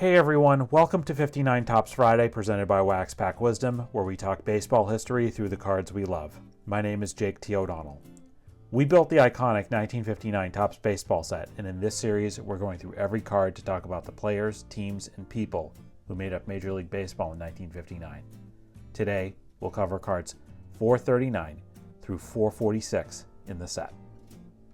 Hey everyone, welcome to 59 Topps Friday presented by Wax Pack Wisdom, where we talk baseball history through the cards we love. My name is Jake T. O'Donnell. We built the iconic 1959 Topps baseball set, and in this series we're going through every card to talk about the players, teams, and people who made up Major League Baseball in 1959. Today, we'll cover cards 439 through 446 in the set.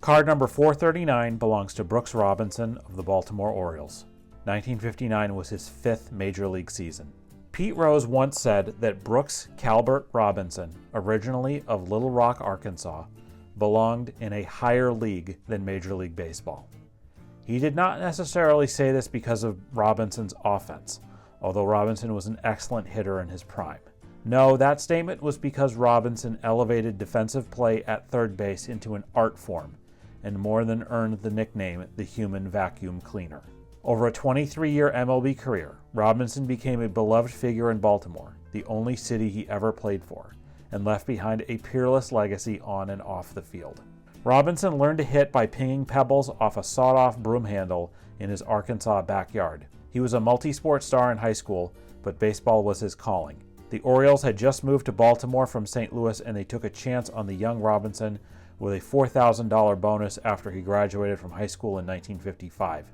Card number 439 belongs to Brooks Robinson of the Baltimore Orioles. 1959 was his fifth Major League season. Pete Rose once said that Brooks Calbert Robinson, originally of Little Rock, Arkansas, belonged in a higher league than Major League Baseball. He did not necessarily say this because of Robinson's offense, although Robinson was an excellent hitter in his prime. No, that statement was because Robinson elevated defensive play at third base into an art form, and more than earned the nickname the human vacuum cleaner. Over a 23-year MLB career, Robinson became a beloved figure in Baltimore, the only city he ever played for, and left behind a peerless legacy on and off the field. Robinson learned to hit by pinging pebbles off a sawed-off broom handle in his Arkansas backyard. He was a multi-sport star in high school, but baseball was his calling. The Orioles had just moved to Baltimore from St. Louis, and they took a chance on the young Robinson with a $4,000 bonus after he graduated from high school in 1955.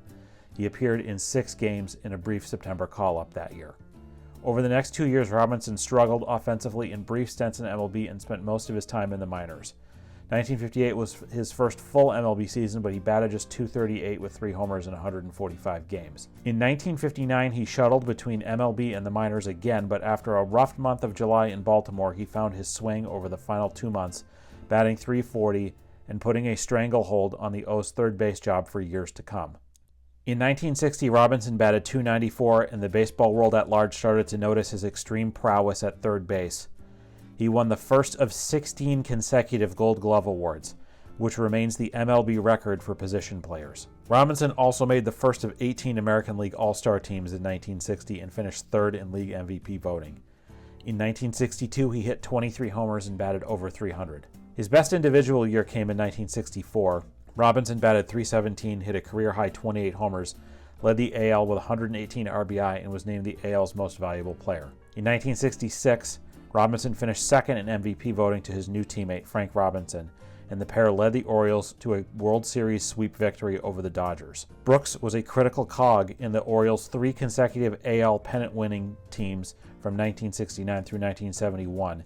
He appeared in 6 games in a brief September call-up that year. Over the next 2 years, Robinson struggled offensively in brief stints in MLB and spent most of his time in the minors. 1958 was his first full MLB season, but he batted just .238 with 3 homers in 145 games. In 1959, he shuttled between MLB and the minors again, but after a rough month of July in Baltimore, he found his swing over the final 2 months, batting .340 and putting a stranglehold on the O's third base job for years to come. In 1960, Robinson batted .294, and the baseball world at large started to notice his extreme prowess at third base. He won the first of 16 consecutive Gold Glove awards, which remains the MLB record for position players. Robinson also made the first of 18 American League All-Star teams in 1960 and finished third in league MVP voting. In 1962, he hit 23 homers and batted over .300. His best individual year came in 1964. Robinson batted .317, hit a career-high 28 homers, led the AL with 118 RBI, and was named the AL's most valuable player. In 1966, Robinson finished second in MVP voting to his new teammate, Frank Robinson, and the pair led the Orioles to a World Series sweep victory over the Dodgers. Brooks was a critical cog in the Orioles' 3 consecutive AL pennant-winning teams from 1969 through 1971,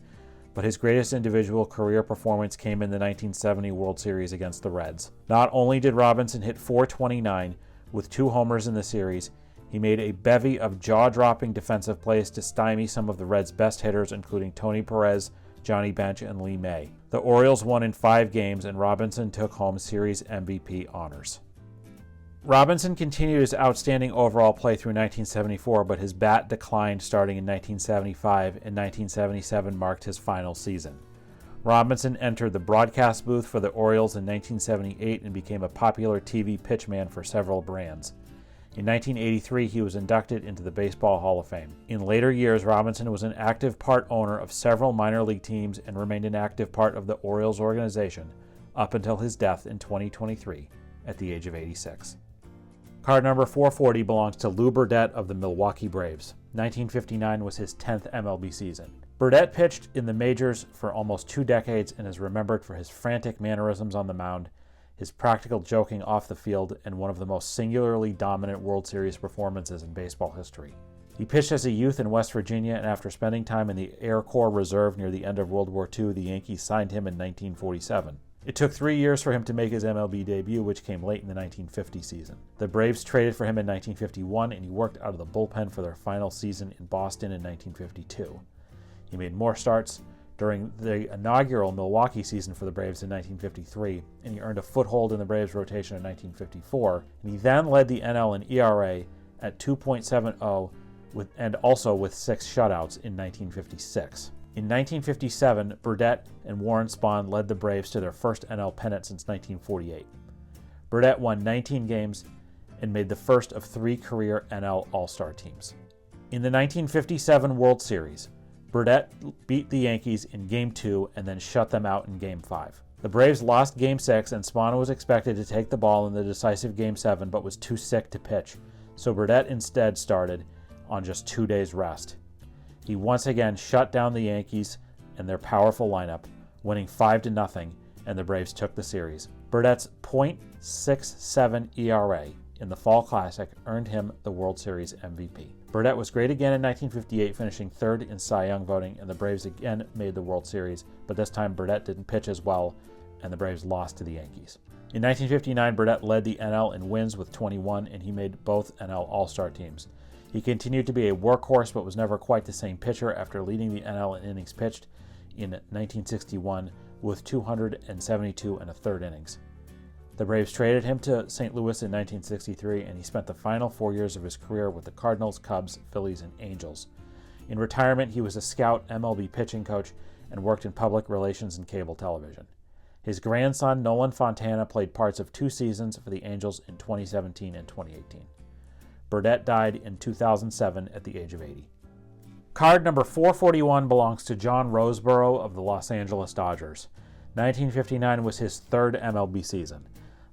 but his greatest individual career performance came in the 1970 World Series against the Reds. Not only did Robinson hit .429 with 2 homers in the series, he made a bevy of jaw-dropping defensive plays to stymie some of the Reds' best hitters, including Tony Perez, Johnny Bench, and Lee May. The Orioles won in 5 games, and Robinson took home Series MVP honors. Robinson continued his outstanding overall play through 1974, but his bat declined starting in 1975, and 1977 marked his final season. Robinson entered the broadcast booth for the Orioles in 1978 and became a popular TV pitchman for several brands. In 1983, he was inducted into the Baseball Hall of Fame. In later years, Robinson was an active part owner of several minor league teams and remained an active part of the Orioles organization up until his death in 2023 at the age of 86. Card number 440 belongs to Lew Burdette of the Milwaukee Braves. 1959 was his 10th MLB season. Burdette pitched in the majors for almost 2 decades and is remembered for his frantic mannerisms on the mound, his practical joking off the field, and one of the most singularly dominant World Series performances in baseball history. He pitched as a youth in West Virginia, and after spending time in the Air Corps Reserve near the end of World War II, the Yankees signed him in 1947. It took 3 years for him to make his MLB debut, which came late in the 1950 season. The Braves traded for him in 1951, and he worked out of the bullpen for their final season in Boston in 1952. He made more starts during the inaugural Milwaukee season for the Braves in 1953, and he earned a foothold in the Braves rotation in 1954, and he then led the NL in ERA at 2.70 and also with 6 shutouts in 1956. In 1957, Burdette and Warren Spahn led the Braves to their first NL pennant since 1948. Burdette won 19 games and made the first of 3 career NL All-Star teams. In the 1957 World Series, Burdette beat the Yankees in Game 2 and then shut them out in Game 5. The Braves lost Game 6, and Spahn was expected to take the ball in the decisive Game 7 but was too sick to pitch, so Burdette instead started on just 2 days rest. He once again shut down the Yankees and their powerful lineup, winning 5-0, and the Braves took the series. Burdette's .67 ERA in the Fall Classic earned him the World Series MVP. Burdette was great again in 1958, finishing third in Cy Young voting, and the Braves again made the World Series, but this time Burdette didn't pitch as well, and the Braves lost to the Yankees. In 1959, Burdette led the NL in wins with 21, and he made both NL All-Star teams. He continued to be a workhorse, but was never quite the same pitcher after leading the NL in innings pitched in 1961 with 272 and a third innings. The Braves traded him to St. Louis in 1963, and he spent the final 4 years of his career with the Cardinals, Cubs, Phillies, and Angels. In retirement, he was a scout, MLB pitching coach, and worked in public relations and cable television. His grandson, Nolan Fontana, played parts of 2 seasons for the Angels in 2017 and 2018. Burdette died in 2007 at the age of 80. Card number 441 belongs to John Roseboro of the Los Angeles Dodgers. 1959 was his third MLB season.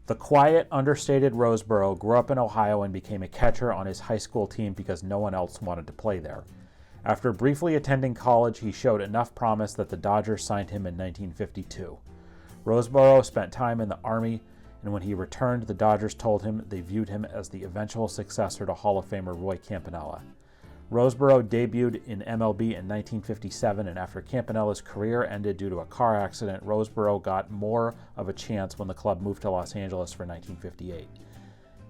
The quiet, understated Roseboro grew up in Ohio and became a catcher on his high school team because no one else wanted to play there. After briefly attending college, he showed enough promise that the Dodgers signed him in 1952. Roseboro spent time in the Army, and when he returned, the Dodgers told him they viewed him as the eventual successor to Hall of Famer Roy Campanella. Roseboro debuted in MLB in 1957, and after Campanella's career ended due to a car accident, Roseboro got more of a chance when the club moved to Los Angeles for 1958.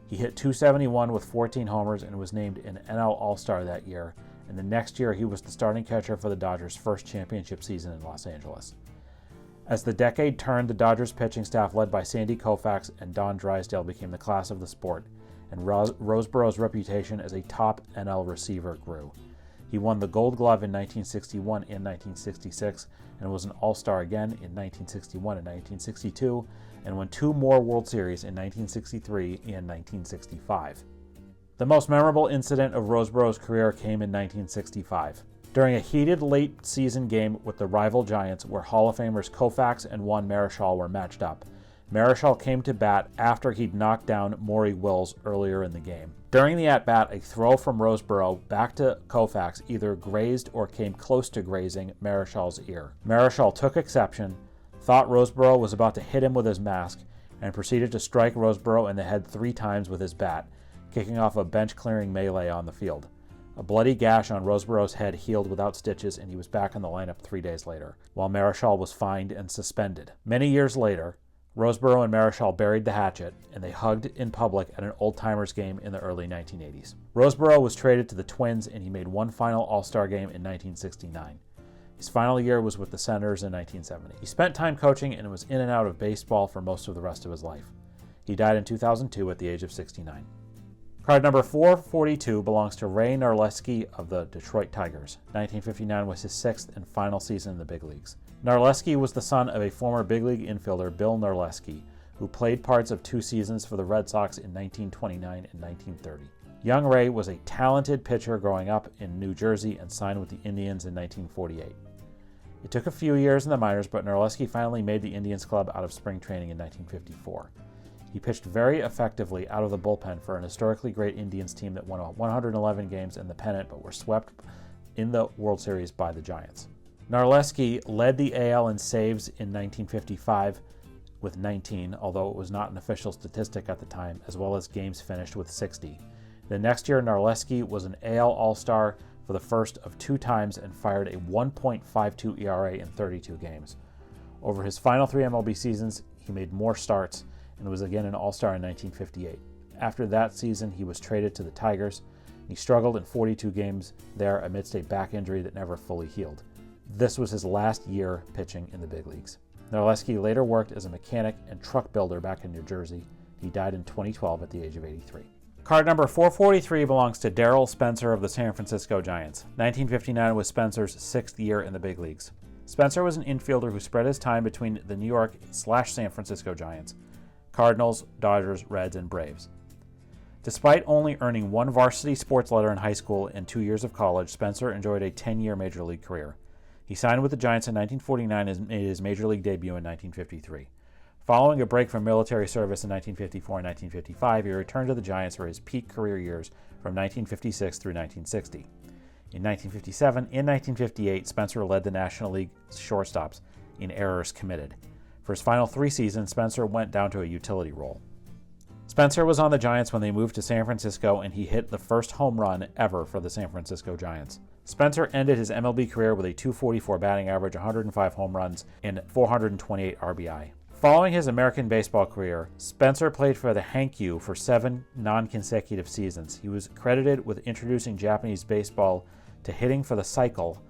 He hit .271 with 14 homers and was named an NL All-Star that year, and the next year he was the starting catcher for the Dodgers' first championship season in Los Angeles. As the decade turned, the Dodgers pitching staff led by Sandy Koufax and Don Drysdale became the class of the sport, and Roseboro's reputation as a top NL receiver grew. He won the Gold Glove in 1961 and 1966, and was an All-Star again in 1961 and 1962, and won 2 more World Series in 1963 and 1965. The most memorable incident of Roseboro's career came in 1965. During a heated late-season game with the rival Giants, where Hall of Famers Koufax and Juan Marichal were matched up, Marichal came to bat after he'd knocked down Maury Wills earlier in the game. During the at-bat, a throw from Roseboro back to Koufax either grazed or came close to grazing Marichal's ear. Marichal took exception, thought Roseboro was about to hit him with his mask, and proceeded to strike Roseboro in the head 3 times with his bat, kicking off a bench-clearing melee on the field. A bloody gash on Roseboro's head healed without stitches, and he was back in the lineup 3 days later, while Marichal was fined and suspended. Many years later, Roseboro and Marichal buried the hatchet, and they hugged in public at an old-timers game in the early 1980s. Roseboro was traded to the Twins, and he made one final All-Star game in 1969. His final year was with the Senators in 1970. He spent time coaching and was in and out of baseball for most of the rest of his life. He died in 2002 at the age of 69. Card number 442 belongs to Ray Narleski of the Detroit Tigers. 1959 was his 6th and final season in the big leagues. Narleski was the son of a former big league infielder, Bill Narleski, who played parts of 2 seasons for the Red Sox in 1929 and 1930. Young Ray was a talented pitcher growing up in New Jersey and signed with the Indians in 1948. It took a few years in the minors, but Narleski finally made the Indians club out of spring training in 1954. He pitched very effectively out of the bullpen for an historically great Indians team that won 111 games in the pennant but were swept in the World Series by the Giants. Narleski led the AL in saves in 1955 with 19, although it was not an official statistic at the time, as well as games finished with 60. The next year, Narleski was an AL All-Star for the first of 2 times and fired a 1.52 ERA in 32 games. Over his final 3 MLB seasons, he made more starts and was again an All-Star in 1958. After that season, he was traded to the Tigers. He struggled in 42 games there amidst a back injury that never fully healed. This was his last year pitching in the big leagues. Narleski later worked as a mechanic and truck builder back in New Jersey. He died in 2012 at the age of 83. Card number 443 belongs to Darrell Spencer of the San Francisco Giants. 1959 was Spencer's 6th year in the big leagues. Spencer was an infielder who spread his time between the New York/San Francisco Giants, Cardinals, Dodgers, Reds, and Braves. Despite only earning 1 varsity sports letter in high school and 2 years of college, Spencer enjoyed a 10-year major league career. He signed with the Giants in 1949 and made his major league debut in 1953. Following a break from military service in 1954 and 1955, he returned to the Giants for his peak career years from 1956 through 1960. In 1957 and 1958, Spencer led the National League shortstops in errors committed. For his final 3 seasons, Spencer went down to a utility role. Spencer was on the Giants when they moved to San Francisco, and he hit the first home run ever for the San Francisco Giants. Spencer ended his MLB career with a .244 batting average, 105 home runs, and 428 RBI. Following his American baseball career, Spencer played for the Hankyu for 7 non-consecutive seasons. He was credited with introducing Japanese baseball to hitting for the cycle.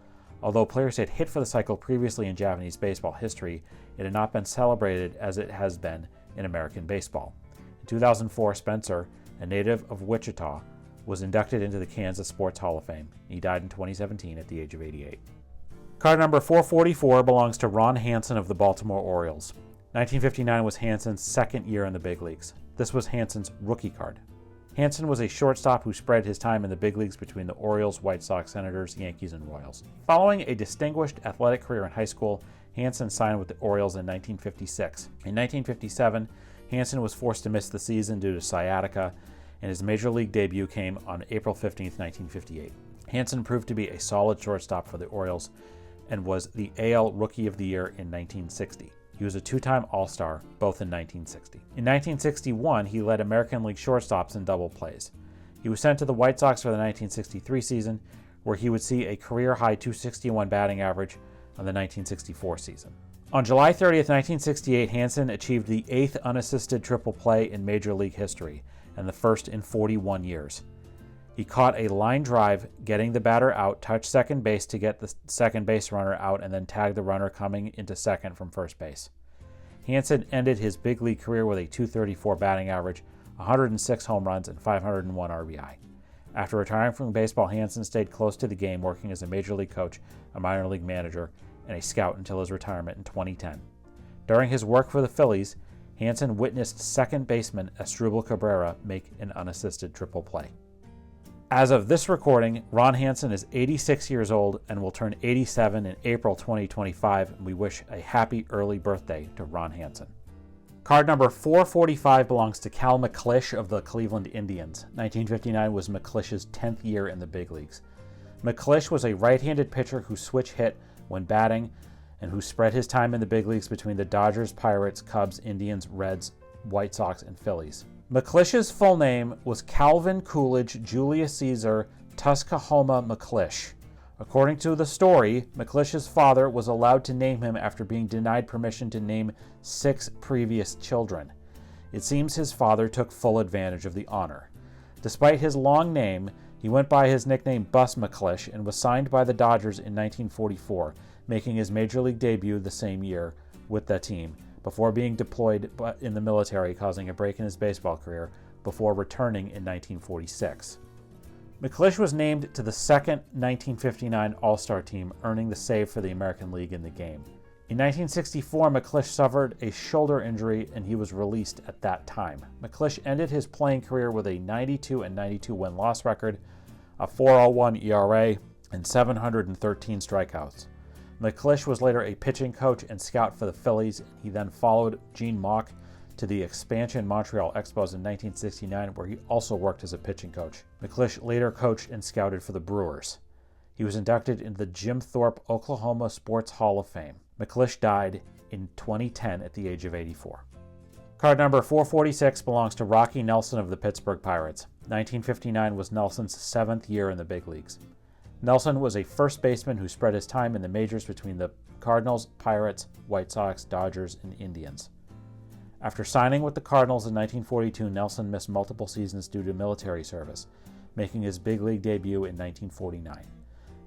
Although players had hit for the cycle previously in Japanese baseball history, it had not been celebrated as it has been in American baseball. In 2004, Spencer, a native of Wichita, was inducted into the Kansas Sports Hall of Fame. He died in 2017 at the age of 88. Card number 444 belongs to Ron Hansen of the Baltimore Orioles. 1959 was Hansen's second year in the big leagues. This was Hansen's rookie card. Hansen was a shortstop who spread his time in the big leagues between the Orioles, White Sox, Senators, Yankees, and Royals. Following a distinguished athletic career in high school, Hansen signed with the Orioles in 1956. In 1957, Hansen was forced to miss the season due to sciatica, and his major league debut came on April 15, 1958. Hansen proved to be a solid shortstop for the Orioles and was the AL Rookie of the Year in 1960. He was a 2-time All-Star, both in 1960. In 1961, he led American League shortstops in double plays. He was sent to the White Sox for the 1963 season, where he would see a career-high .261 batting average on the 1964 season. On July 30th, 1968, Hansen achieved the 8th unassisted triple play in Major League history, and the first in 41 years. He caught a line drive, getting the batter out, touched second base to get the second base runner out, and then tagged the runner coming into second from first base. Hansen ended his big league career with a .234 batting average, 106 home runs, and 501 RBI. After retiring from baseball, Hansen stayed close to the game, working as a major league coach, a minor league manager, and a scout until his retirement in 2010. During his work for the Phillies, Hansen witnessed second baseman Asdrubal Cabrera make an unassisted triple play. As of this recording, Ron Hansen is 86 years old and will turn 87 in April 2025, and we wish a happy early birthday to Ron Hansen. Card number 445 belongs to Cal McClish of the Cleveland Indians. 1959 was McClish's 10th year in the big leagues. McClish was a right-handed pitcher who switch hit when batting and who spread his time in the big leagues between the Dodgers, Pirates, Cubs, Indians, Reds, White Sox, and Phillies. McClish's full name was Calvin Coolidge Julius Caesar Tuskahoma McClish. According to the story, McClish's father was allowed to name him after being denied permission to name 6 previous children. It seems his father took full advantage of the honor. Despite his long name, he went by his nickname Bus McClish and was signed by the Dodgers in 1944, making his major league debut the same year with that team, before being deployed in the military, causing a break in his baseball career, before returning in 1946. McClish was named to the second 1959 All-Star team, earning the save for the American League in the game. In 1964, McClish suffered a shoulder injury and he was released at that time. McClish ended his playing career with a 92-92 win-loss record, a 4.01 ERA, and 713 strikeouts. McClish was later a pitching coach and scout for the Phillies. He then followed Gene Mauch to the expansion Montreal Expos in 1969, where he also worked as a pitching coach. McClish later coached and scouted for the Brewers. He was inducted into the Jim Thorpe Oklahoma Sports Hall of Fame. McClish died in 2010 at the age of 84. Card number 446 belongs to Rocky Nelson of the Pittsburgh Pirates. 1959 was Nelson's 7th year in the big leagues. Nelson was a first baseman who spread his time in the majors between the Cardinals, Pirates, White Sox, Dodgers, and Indians. After signing with the Cardinals in 1942, Nelson missed multiple seasons due to military service, making his big league debut in 1949.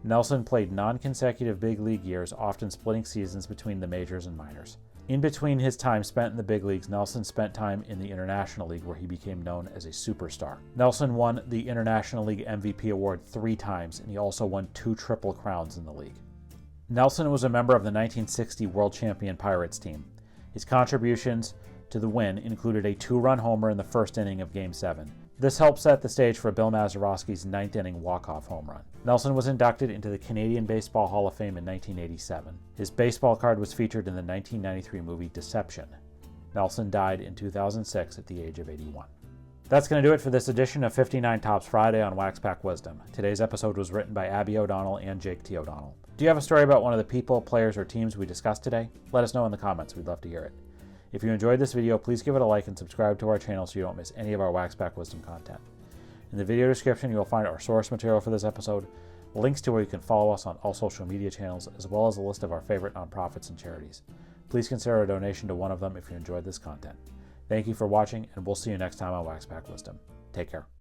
Nelson played non-consecutive big league years, often splitting seasons between the majors and minors. In between his time spent in the big leagues, Nelson spent time in the International League, where he became known as a superstar. Nelson won the International League MVP award 3 times, and he also won 2 Triple Crowns in the league. Nelson was a member of the 1960 World Champion Pirates team. His contributions to the win included a 2-run homer in the first inning of Game 7. This helped set the stage for Bill Mazeroski's 9th-inning walk-off home run. Nelson was inducted into the Canadian Baseball Hall of Fame in 1987. His baseball card was featured in the 1993 movie Deception. Nelson died in 2006 at the age of 81. That's going to do it for this edition of 59 Tops Friday on Wax Pack Wisdom. Today's episode was written by Abby O'Donnell and Jake T. O'Donnell. Do you have a story about one of the people, players, or teams we discussed today? Let us know in the comments. We'd love to hear it. If you enjoyed this video, please give it a like and subscribe to our channel so you don't miss any of our Wax Pack Wisdom content. In the video description, you will find our source material for this episode, links to where you can follow us on all social media channels, as well as a list of our favorite nonprofits and charities. Please consider a donation to one of them if you enjoyed this content. Thank you for watching, and we'll see you next time on Wax Pack Wisdom. Take care.